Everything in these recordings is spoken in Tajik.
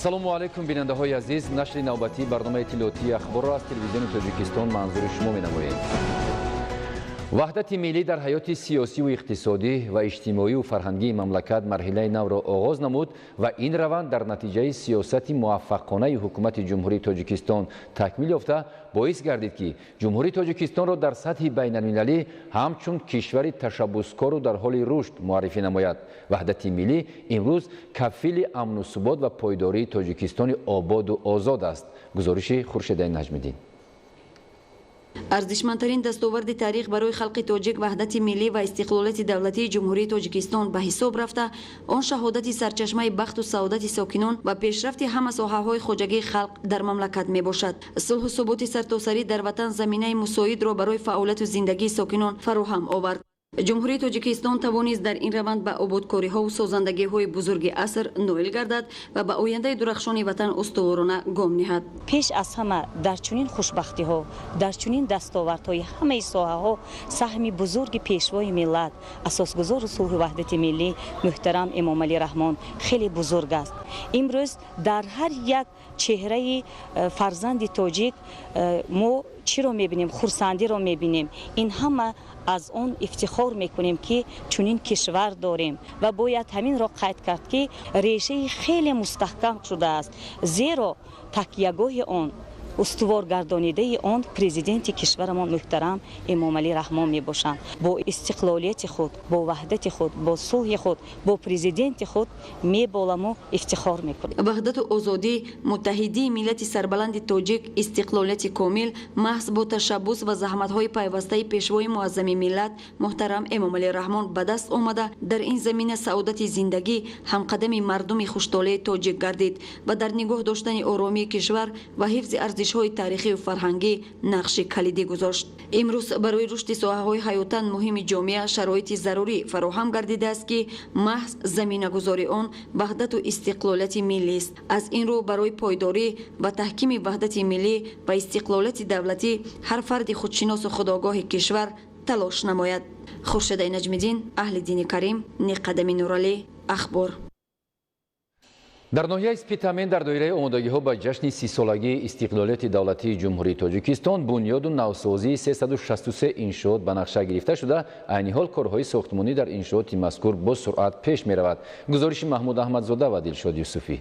ассалому алайкум бинандаҳои азиз, нашри навбатии барномаи иттилоотии ахборро аз телевизиони Тоҷикистон манзури шумо менамоем. ваҳдати миллӣ дар ҳаёти сиёсиву иқтисодӣ ва иҷтимоиву фарҳангии мамлакат марҳилаи навро оғоз намуд ва ин раванд дар натиҷаи сиёсати муваффақонаи ҳукумати ҷумҳурии Тоҷикистон такмил ёфта боис гардид ки ҷумҳурии Тоҷикистонро дар сатҳи байналмилалӣ ҳамчун кишвари ташаббускору дар ҳоли рушд муаррифӣ намояд. ваҳдати миллӣ имрӯз кафили амну субот ва пойдории Тоҷикистони ободу озод аст. гузориши Хуршедаи Наҷмиддин. арзишмандтарин дастоварди таърих барои халқи тоҷик ваҳдати миллӣ ва истиқлолияти давлатии ҷумҳурии Тоҷикистон ба ҳисоб рафта, он шаҳодати сарчашмаи бахту саодати сокинон ва пешрафти ҳама соҳаҳои хоҷагии халқ дар мамлакат мебошад. сулҳу суботи сартосарӣ дар ватан заминаи мусоидро барои фаъолияту зиндагии сокинон фароҳам овард. ҷумҳурии Тоҷикистон тавонист дар ин раванд ба ободкориҳову созандагиҳои бузурги аср ноил гардад ва ба ояндаи дурахшони ватан устуворона гом ниҳад. пеш аз ҳама дар чунин хушбахтиҳо, дар чунин дастовардҳои ҳамаи соҳаҳо саҳми бузурги пешвои миллат, асосгузору сулҳу ваҳдати миллӣ муҳтарам Эмомалӣ Раҳмон хеле бузург аст. имрӯз дар ҳар як чеҳраи фарзанди тоҷик мо чиро мебинем? Хурсандиро мебинем. ин ҳама аз он ифтихор мекунем ки чунин кишвар дорем ва бояд ҳаминро қайд кард ки решаи хеле мустаҳкам шудааст, зеро такягоҳи он устуворгардонидаи он президенти кишварамон муҳтарам Эмомалӣ Раҳмон мебошанд. бо истиқлолияти худ, бо ваҳдати худ, бо сулҳи худ, бо президенти худ меболаму ифтихор мекунем. ваҳдату озодӣ, муттаҳидии миллати сарбаланди тоҷик, истиқлолияти комил маҳз бо ташаббус ва заҳматҳои пайвастаи пешвои муаззами миллат муҳтарам Эмомалӣ Раҳмон ба даст омада дар ин замина саодати зиндагӣ ҳамқадами мардуми хуштолии тоҷик гардид ва дар нигоҳ доштани оромии кишвар ва ҳифзи арзишҳои таърихиву фарҳангӣ нақши калидӣ гузошт. имрӯз барои рушди соҳаҳои ҳаётан муҳими ҷомеа шароити зарурӣ фароҳам гардидааст ки маҳз заминагузори он ваҳдату истиқлолияти миллист. аз ин рӯ барои пойдорӣ ва таҳкими ваҳдати миллӣ ва истиқлолияти давлатӣ ҳар фарди худшиносу худогоҳи кишвар талош намояд. Хуршедаи Наҷмиддин, Аҳли Дини Карим, Ниқадами Нуралӣ, Ахбор. дар ноҳияи Спитамен дар доираи омодагиҳо ба ҷашни 30-солагии истиқлолияти давлатии ҷумҳурии Тоҷикистон бунёду навсозии 363 иншоот ба нақша гирифта шуда, айни ҳол корҳои сохтмонӣ дар иншооти мазкур бо суръат пеш меравад. гузориши Маҳмуд Аҳмадзода ва Дилшод Юсуфӣ.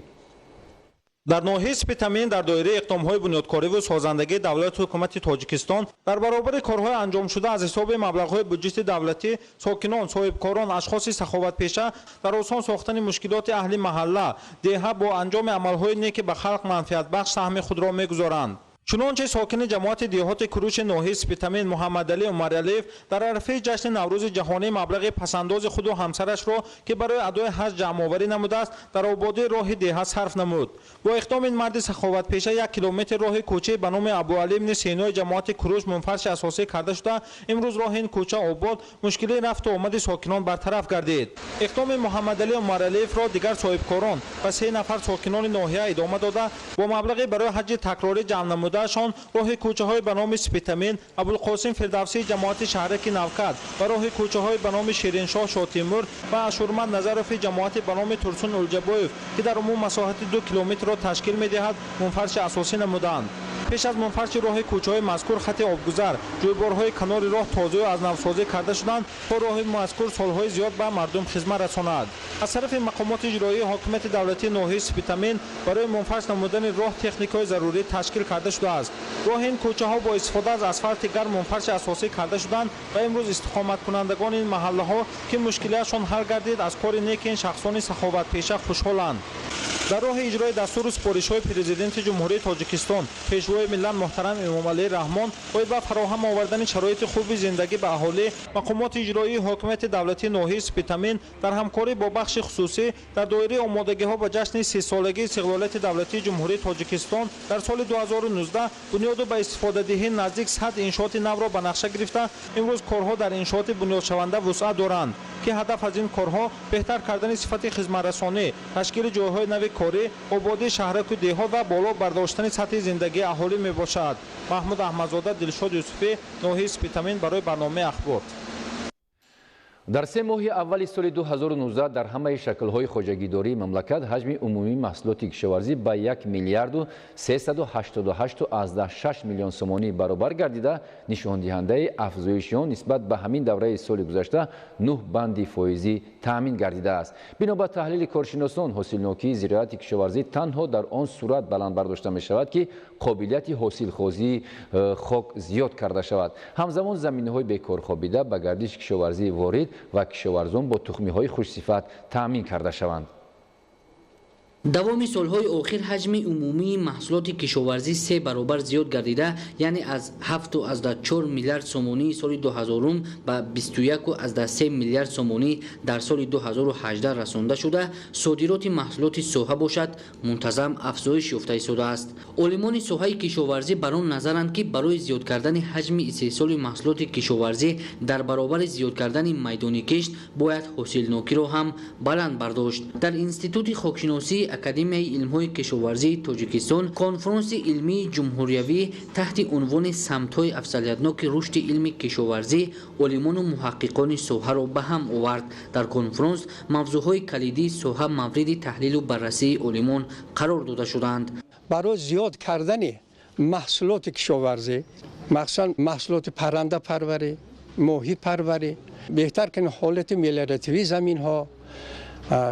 дар ноҳияи Спитамен дар доираи иқдомҳои бунёдкориву созандагии давлати ҳукумати Тоҷикистон дар баробари корҳои анҷомшуда аз ҳисоби маблағҳои бюджети давлатӣ сокинон, соҳибкорон, ашхоси саховатпеша дар осон сохтани мушкилоти аҳли маҳалла, деҳа бо анҷоми амалҳои неки ба халқ манфиатбахш саҳми худро мегузоранд. чунонче сокини ҷамоати деҳоти Куруши ноҳияи Спитамен Муҳаммадалӣ Умаралиев дар арфаи ҷашни Наврӯзи ҷаҳонӣ маблағи пасандози худу ҳамсарашро ки барои адои ҳаҷ ҷамъоварӣ намудааст дар ободии роҳи деҳа сарф намуд. бо иқдоми ин марди саховатпеша 1 километр роҳи кӯчаи ба номи Абуалӣ ибни Синои ҷамоати Куруш мунфарши асосӣ карда шуда, имрӯз роҳи ин кӯча обод, мушкилии рафту омади сокинон бартараф гардид. иқдоми Муҳаммадалӣ Умаралиевро дигар соҳибкорон ва 3 нафар сокинони ноҳия идома дода, бо маблағи барои ҳаҷи такрорӣ ҷамъ намуд шон роҳи кӯчаҳои ба номи Спитамен, Абулқосим Фирдавсии ҷамоати шаҳраки Навкат ва роҳи кӯчаҳои ба номи Шириншоҳ Шотимур ва Ашурманд Назарофи ҷамоати ба номи Турсун Улҷабоев ки дар умум масоҳати 2 километрро ташкил медиҳад, мунфарши асосӣ намуданд. пеш аз мунфарши роҳи кӯчаҳои мазкур хати обгузар, ҷӯйборҳои канори роҳ тозаю аз навсозӣ карда шуданд то роҳи мазкур солҳои зиёд ба мардум хизмат расонад. аз тарафи мақомоти иҷроии ҳокимияти давлатии ноҳияи Спитамен барои мунфарш намудани роҳ техникаи зарурӣ ташкил карда шудааст. роҳи ин кӯчаҳо бо истифода аз асфалти гарм мунфарши асосӣ карда шуданд ва имрӯз истиқоматкунандагони ин маҳаллаҳо ки мушкилиашон ҳал гардид аз кори неки ин шахсони саховатпеша хушҳоланд. дар роҳи иҷрои дастуру супоришҳои президенти ҷумҳурии Тоҷикистон пешвои миллат муҳтарам Эмомалӣ Раҳмон бояд ба фароҳам овардани шароити хуби зиндагӣ ба аҳолӣ мақомоти иҷроии ҳокимияти давлатии ноҳияи Спитамен дар ҳамкорӣ бо бахши хусусӣ дар доираи омодагиҳо ба ҷашни 30-солагии истиқлолияти давлатии ҷумҳурии Тоҷикистон дар соли 2019 бунёду ба истифодадиҳӣ наздик 100 иншооти навро ба нақша гирифта, имрӯз корҳо дар иншооти бунёдшаванда вусъат доранд ки ҳадаф аз ин корҳо беҳтар кардани сифати хизматрасонӣ, ташкили ҷойҳои нави корӣ, ободии шаҳраку деҳот ва боло бардоштани сатҳи зиндагии аҳолӣ мебошад. Маҳмуд Аҳмадзода, Дилшод Юсуфӣ, ноҳияи Спитамен барои барномаи Ахбор. در 3 ماه اول سال 2019 در همه شکل‌های خوجگیداری مملکت حجم عمومی محصولات کشاورزی به 1 میلیارد و 388.6 میلیون سومانی برابر گردیده، نشان دهنده افزایش آن نسبت به همین دوره سال گذشته 9 بند فایزی تامین گردیده است. بنابر تحلیل کارشناسان، حاصلناکی زراعت کشاورزی تنها در آن صورت بلند برداشته می شود که قابلیت حاصلخیزی خاک زیاد کرده شود. همزمان زمینه‌های بیکار خوابیده به گردش کشاورزی وارد و کشاورزان با تخمی‌های خوش‌صفت تامین کرده شوند. دوام سالهای آخر حجم عمومی محصولات کشاورزی 3 برابر زیاد گردیده، یعنی از 7.4 میلیارد سومانی سال 2000 به 21.3 میلیارد سومانی در سال 2018 رسانده شده. صادرات محصولات سوها باشد منتظم افزایش یافته ایستاده است. عالمان سوهای کشاورزی بر آن نظرند که برای زیاد کردن حجم استحصال محصولات کشاورزی در برابر زیاد کردن میدان کشت باید حاصلناکی را هم بلند برداشت. در انستیتوت خاکشناسی اکادمی علم‌های کشاورزی تاجیکستان کنفرانس علمی جمهوریوی تحت عنوان سمت‌های افضلیتناک رشد علم کشاورزی عالمان و محققان سوها را به هم آورد. در کنفرانس موضوعهای کلیدی سوها مورد تحلیل و بررسی عالمان قرار داده شدند. برای زیاد کردن محصولات کشاورزی، مثلا محصولات پرنده پروری، ماهی پروری، بهتر کنه حالت ملیارتیوی زمین ها،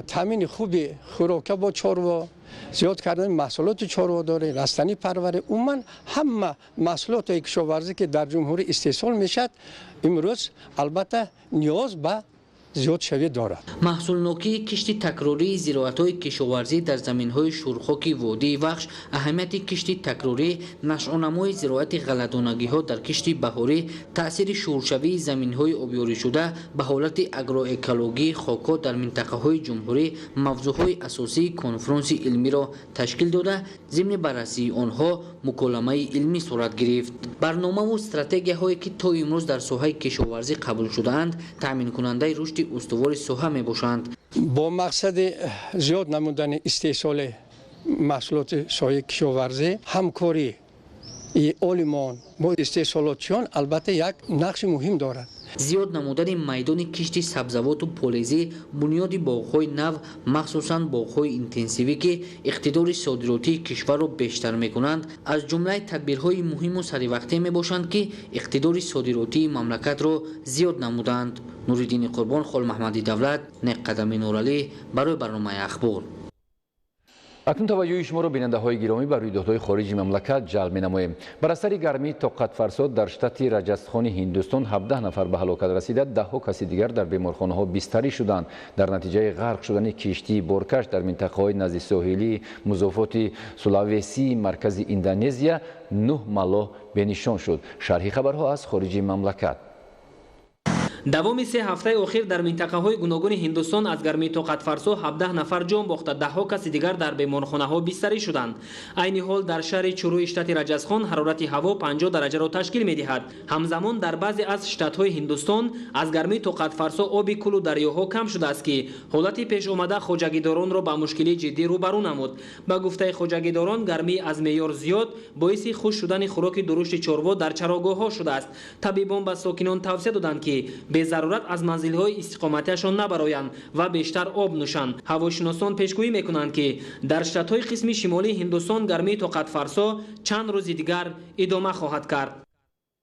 تامین خوبی خوراک با چاروا، زیاد کردن محصولات چارواداری، رستنی پروری، عموما همه محصولات کشاورزی که در جمهوری استحصال میشد امروز البته نیاز به زیاد شوی دارد. محصولناکی کشت تکراری زراعت‌های کشاورزی در زمین‌های شورخاک وادی وخش، اهمیت کشت تکراری، نشأه‌نمای زراعت غلطانگی‌ها در کشت بهاری، تأثیر شورشوی زمین‌های آبیاری شده به حالت اگرواکولوژی خاک‌ها در منطقه‌های جمهوری موضوعهای اساسی کنفرانس علمی را تشکیل داده. ضمن بررسی آنها مکالمه علمی صورت گرفت. برنامه و استراتژی‌هایی که تا امروز در ساحه کشاورزی قبول شده‌اند تامین کننده رشد استوار سوها می باشند. با مقصد زیاد نمودن استحصال محصولات ساحه کشاورزی، همکاری عالمان با استحصالاتیان البته یک نقش مهم دارد. زیاد نمودن میدان کشت سبزوات و پولیزی بنیاد باغ‌های نو، مخصوصاً باغ‌های اینتنسیوی که اقتدار صادراتی کشور را بیشتر می‌کنند، از جمله تدبیرهای مهم و سریع‌وقته می‌باشند که اقتدار صادراتی مملکت را زیاد نمودند. نوریدین قربان، خال محمدی دولت، نق قدم نورعلی برای برنامه اخبار. اکنون توجه شما را بیننده‌های گرامی بر رویدادهای خارجی مملکت جلب می‌نماییم. بر اثر گرمی طاقت فرسا در شتات رجستخان هندوستان 17 نفر به هلاکت رسیده، 10 کس دیگر در بیمارخانه‌ها بستری شدند. در نتیجه غرق شدن کشتی بورکش در منطقه‌های نزد ساحلی مضافات سولاویسی مرکز اندونزیا 9 ملاح بنشان شد. شرح خبرها از خارج مملکت. دوام 3 هفته اخیر در منطقه‌های گوناگون هندوستان از گرمی طاقت فرسا 17 نفر جان باخته، 10 کس دیگر در بیمارخانه‌ها بستری شدند. عین حال در شهر چورو شتات راجستخان حرارت هوا 50 درجه را تشکیل می‌دهد. همزمان در بعضی از شتات‌های هندوستان از گرمی طاقت فرسا آب کل و دریاها کم شده است که حالت پیش آمده خوجگیداران را با مشکلی جدی روبرو نمود. با گفته خوجگیداران گرمی از معیار زیاد باعث خشک شدن خوراک درشت چاروا در چراگاه‌ها شده است. طبیبان به ساکنان توصیه دادند که به ضرورت از منزل‌های استقامتیشان نبرایند و بیشتر آب نوشند. هواشناسان پیشگویی می‌کنند که در شتات‌های قسم شمالی هندوستان گرمی طاقت فرسا چند روز دیگر ادامه خواهد کرد.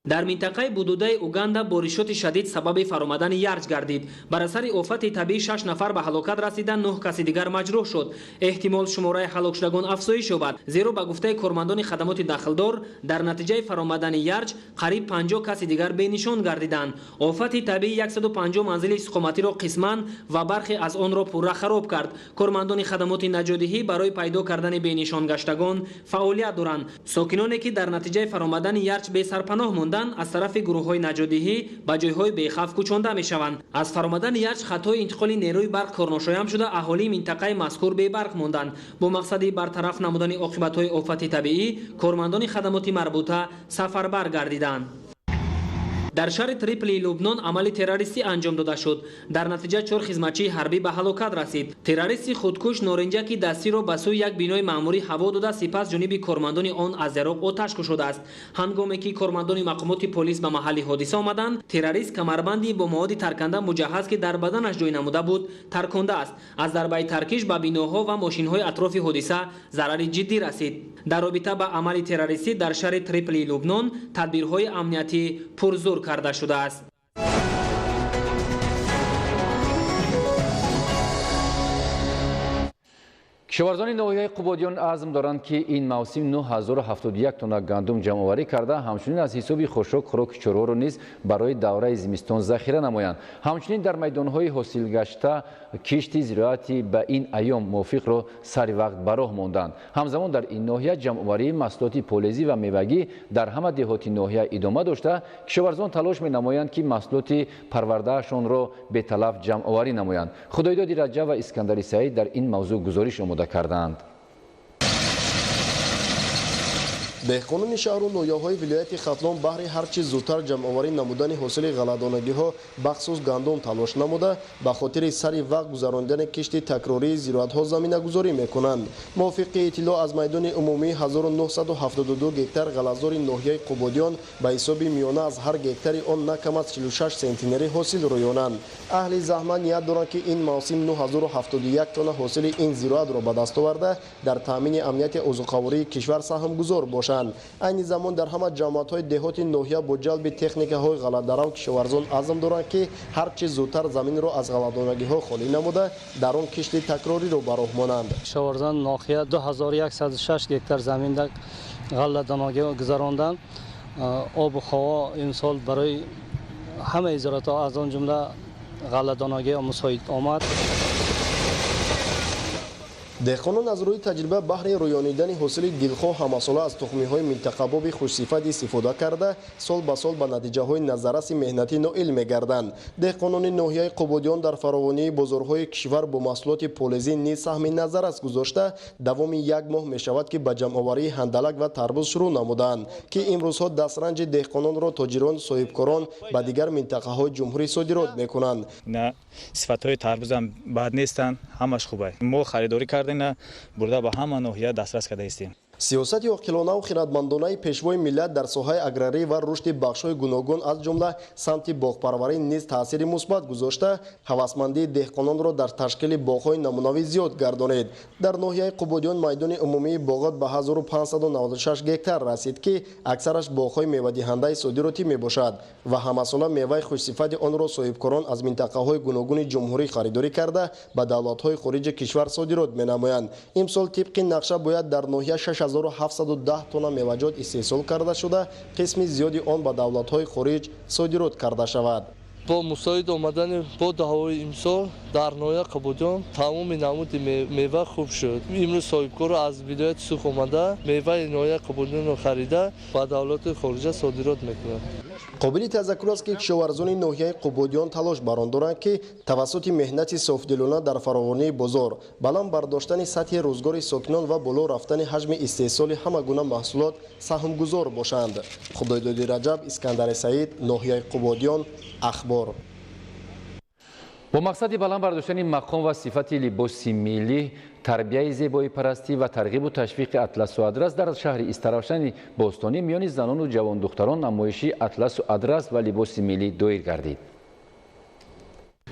در منطقه بودوده اوگاندا بارشات شدید سبب فرآمدن یرج گردید. بر اثر آفت طبیعی 6 نفر به هلاکت رسیدند، 9 کس دیگر مجروح شد. احتمال شماره هلاک شدگان افزایش یابد، زیرا به گفته کارمندان خدمات داخلدار در نتیجه فرآمدن یرج قریب 50 کس دیگر بینشان گردیدند. آفت طبیعی 150 منزل استقامتی را قسماً و برخی از آن را پورا خراب کرد. کارمندان خدمات نجاتدهی برای پیدا کردن بینشان گشتگان فعالیت دارند. ساکنانی که در نتیجه فرآمدن یرج به سرپناه از طرف گروه‌های نجاتدهی به جای‌های بی‌خوف کوچانده می‌شوند. از فرآمدن یرج خطای انتقال نیروی برق کارناشایان شده، اهالی منطقه مذکور بی برق ماندند. با مقصد برطرف نمودن عاقبت‌های آفت طبیعی، کارمندان خدمات مربوطه سفربر گردیدند. در شهر تریپلی لبنان عمل تروریستی انجام داده شد. در نتیجه 4 خدمتچی حربی به هلاکت رسید. تروریست خودکش نارنجکی دستی را به سوی یک بینای مأموری هوا داده، سپس جانب کارمندان آن از عراق آتش کشیده است. هنگامی که کارمندان مقامات پلیس به محل حادثه آمدند، تروریست کمربندی با مواد ترکنده مجهز که در بدنش جای نموده بود ترکانده است. از ضربه ترکش به بیناها و ماشین‌های اطراف حادثه ضرر جدی رسید. در رابطه با عمل تروریستی در شهر تریپلی لبنان تدبیرهای امنیتی پرزور کرده شده است. کشاورزان ناحیه قبادیان عزم دارند که این موسم 9071 تن گندم جمع آوری کرده، همچنین از حساب خشک خوراک چرور را نیز برای دوره زمستان ذخیره نمایند. همچنین در میدانهای حاصل گشته کشت زراعتی به این ایام موافق را سر وقت به راه ماندند. همزمان در این ناحیه جمع آوری محصولات پولیزی و میوگی در همه دهات ناحیه ادامه داشته، کشاورزان تلاش می نمایند که محصولات پروردهشان را به تلف جمع آوری نمایند. خدایداد رجب و اسکندر سعید در این موضوع گزارش آماده کردند. دهقانان شهر و ناحیه‌های ولایت ختلان بهر هر چیز زودتر جمع‌آوری نمودن حاصل غله‌دانگی‌ها بخصوص گندم تلاش نموده، به خاطر سری وقت گذراندن کشت تکراری زراعت‌ها زمینه‌گذاری می‌کنند. موافق اطلاع از میدان عمومی 1972 گکتار غله‌زار ناحیه قبادیان به حساب میانه از هر گکتار آن نه کم از 46 سانتی حاصل رویانند. اهل زحمت نیت دارند که این موسم 9071 تن حاصل این زراعت را به دست آورده در تامین امنیت عضوخواری کشور سهمگذار باشند. این زمان در همه جماعت‌های دهات ناحیه با جلب تکنیک‌های غله‌درو کشاورزان عزم دارند که هر چه زودتر زمین را از غله‌دانگی‌ها خالی نموده در آن کشت تکراری را به راه مانند. کشاورزان ناحیه 2106 گکتار زمین را غله‌دانگی گذراندند. آب و هوا این سال برای همه زراعت‌ها از آن جمله غله‌دانگی مساعد آمد. دهقانان از روی تجربه بهر رویانیدن حاصل گلخواه همساله از تخمی‌های منطقه باب خوش‌صفت استفاده کرده، سال به سال به نتیجه‌های نظررس مهنتی نائل می‌گردند. دهقانان ناحیه قبادیان در فراوانی بازارهای کشور با محصولات پولیزی نیز سهم نظررس گذاشته، دوام یک ماه می‌شود که به جمع‌آوری هندلک و تربوز شروع نمودند که امروزها دسترنج دهقانان را تاجران صاحبکاران به دیگر منطقه‌های جمهوری صادرات می‌کنند. نه صفت‌های تربوز هم بد نیستند، همش خوبه. ما خریداری کردیم برده به همه ناحیه دسترس کرده هستیم. سیاست عاقلانه و خردمندانه پیشوای ملت در ساحه اگراری و رشد بخش‌های گوناگون از جمله سمت باغپروری نیز تاثیر مثبت گذاشته، هوسمندی دهقانان را در تشکیل باغ‌های نمونوی زیاد گردانید. در ناحیه قبادیان میدان عمومی باغات به 1596 گکتار رسید که اکثرش باغ‌های میوه‌دهنده صادراتی میباشد و همساله میوه خوش‌صفت آن را صاحبکاران از منطقه‌های گوناگون جمهوری خریداری کرده به دولت‌های خارج کشور صادرات می‌نمایند. امسال طبق نقشه باید در ناحیه 6710 تن میوه‌جات استحصال کرده شده، قسم زیادی آن به دولت‌های خارج صادرات کرده شود. با مساعد آمدن با دعوای امسال در ناحیه قبادیان تمام نمود میوه خوب شد. امروز صاحبکار از ولایت سوخ آمده میوه ناحیه قبادیان را خریده به دولت خارج صادرات میکنند. قابل تذکر است که کشاورزان ناحیه قبادیان تلاش بر آن دارند که توسط مهنت صافدلانه در فراوانی بازار بلند برداشتن سطح روزگار ساکنان و بالا رفتن حجم استحصال همه گونه محصولات سهمگذار باشند. خدایداد رجب، اسکندر سعید، ناحیه قبادیان، اخبار. با مقصد بلند برداشتن مقام و صفت لباس ملی، تربیت زیبایی پرستی و ترغیب و تشویق اطلس و ادرس در شهر استرافشن بوستانی میان زنان و جوان دختران نمایشی اطلس و ادرس و لباس ملی دایر گردید.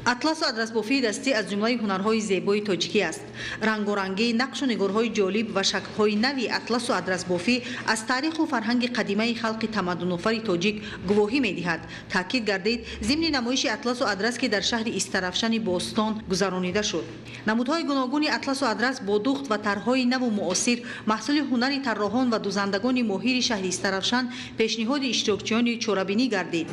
اطلس و ادرس بافی دستی از جمله هنرهای زیبای تاجیکی است. رنگ و رنگی، نقش و نگارهای جالب و شکل‌های نوی اطلس و ادرس بافی از تاریخ و فرهنگ قدیمی خلق تمدن‌آفر تاجیک گواهی می‌دهد. تاکید گردید ضمن نمایش اطلس و ادرس که در شهر استرافشن بوستان گذرانیده شد. نمودهای گوناگون اطلس و ادرس با دوخت و طرح‌های نو و معاصر محصول هنر طراحان و دوزندگان ماهر شهر استرافشن پیشنهاد اشتراکچیان چورابینی گردید.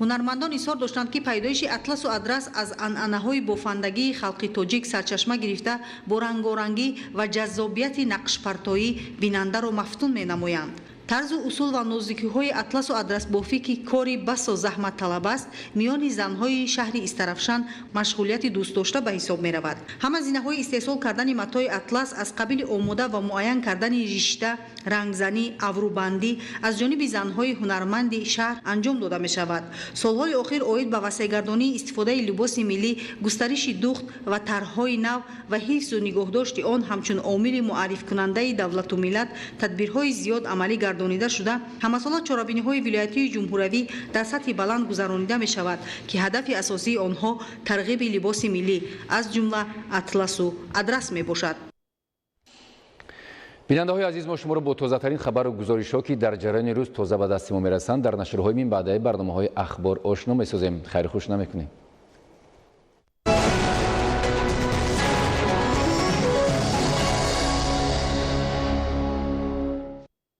هنرمندان اصرار داشتند که پیدایش اطلس و ادرس از عنعنه‌های بافندگی خلق تاجیک سرچشمه گرفته با رنگارنگی و جذابیت نقش پرتایی بیننده را مفتون می‌نمایند. тарзу усул ва нозикиҳои атласу адрасбофӣ ки кори басо заҳматталаб аст миёни занҳои шаҳри Истарафшан машғулияти дӯстдошта ба ҳисоб меравад. ҳама зинаҳои истеҳсол кардани матои атлас аз қабили омода ва муайян кардани ришта, рангзанӣ, аврубандӣ аз ҷониби занҳои ҳунарманди шаҳр анҷом дода мешавад. солҳои охир оид ба васеъгардонии истифодаи либоси миллӣ, густариши духт ва тарҳҳои нав ва ҳифзу нигоҳдошти он ҳамчун омили муаррифкунандаи давлату миллат тадбирҳои зиёд амалӣ гардонида шуда, ҳамасола чорабиниҳои вилоятии ҷумҳуравӣ дар сатҳи баланд гузаронида мешавад ки ҳадафи асосии онҳо тарғиби либоси миллӣ аз ҷумла атласу адрас мебошад. бинандаҳои азиз, мо шуморо бо тозатарин хабару гузоришҳо ки дар ҷараёни рӯз тоза ба дасти мо мерасанд дар нашрҳои минбаъдаи барномаҳои ахбор ошно месозем. хайру хуш намекунем.